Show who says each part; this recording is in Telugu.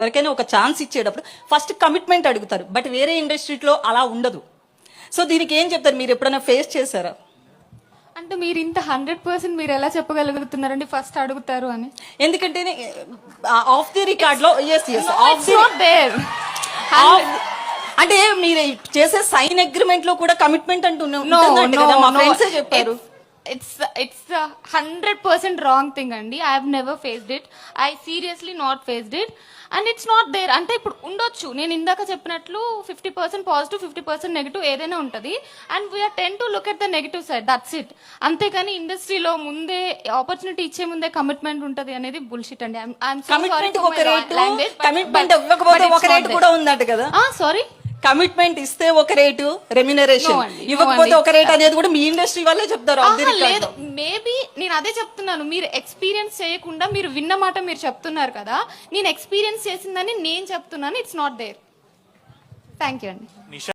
Speaker 1: ఎవరికైనా ఒక ఛాన్స్ ఇచ్చేటప్పుడు ఫస్ట్ కమిట్మెంట్ అడుగుతారు, బట్ వేరే ఇండస్ట్రీలో అలా ఉండదు. సో దీనికి ఏం చెప్తారు, మీరు ఎప్పుడైనా ఫేస్ చేశారా?
Speaker 2: అంటే మీరు ఇంత 100% మీరు ఎలా చెప్పగలుగుతున్నారండి ఫస్ట్ అడుగుతారు అని?
Speaker 1: ఎందుకంటే ఆఫ్ ది రికార్డ్ లో అంటే మీరు చేసే సైన్ అగ్రిమెంట్ లో కూడా కమిట్మెంట్ అంటూ మా ఫ్రెండ్స్ చెప్పారు.
Speaker 2: It's a 100% wrong thing అండి. I have never faced it. I seriously not faced it. And it's not there. అంటే ఇప్పుడు ఉండొచ్చు, నేను ఇందాక చెప్పినట్లు 50% పాజిటివ్ 50% నెగిటివ్ ఏదైనా ఉంటుంది. And we are tend to look at the negative side, that's it. అంతేకాని ఇండస్ట్రీలో ముందే ఆపర్చునిటీ ఇచ్చే ముందే కమిట్మెంట్ ఉంటది అనేది బుల్షిట్ అండి.
Speaker 1: కమిట్మెంట్ ఇవ్వకపోతే ఒక రేట్ కూడా ఉందట కదా.
Speaker 2: సారీ,
Speaker 1: కమిట్మెంట్ ఇస్తే ఒక రేటు, రెమ్యునరేషన్ ఇవ్వకపోతే ఒక రేట్ అనేది కూడా మీ ఇండస్ట్రీ వాళ్ళే చెప్తారు.
Speaker 2: లేదు, మేబీ నేను అదే చెప్తున్నాను, మీరు ఎక్స్పీరియన్స్ చేయకుండా మీరు విన్న మాట మీరు చెప్తున్నారు కదా, నేను ఎక్స్పీరియన్స్ చేసిందని నేను చెప్తున్నాను. It's not there. Thank you అండి.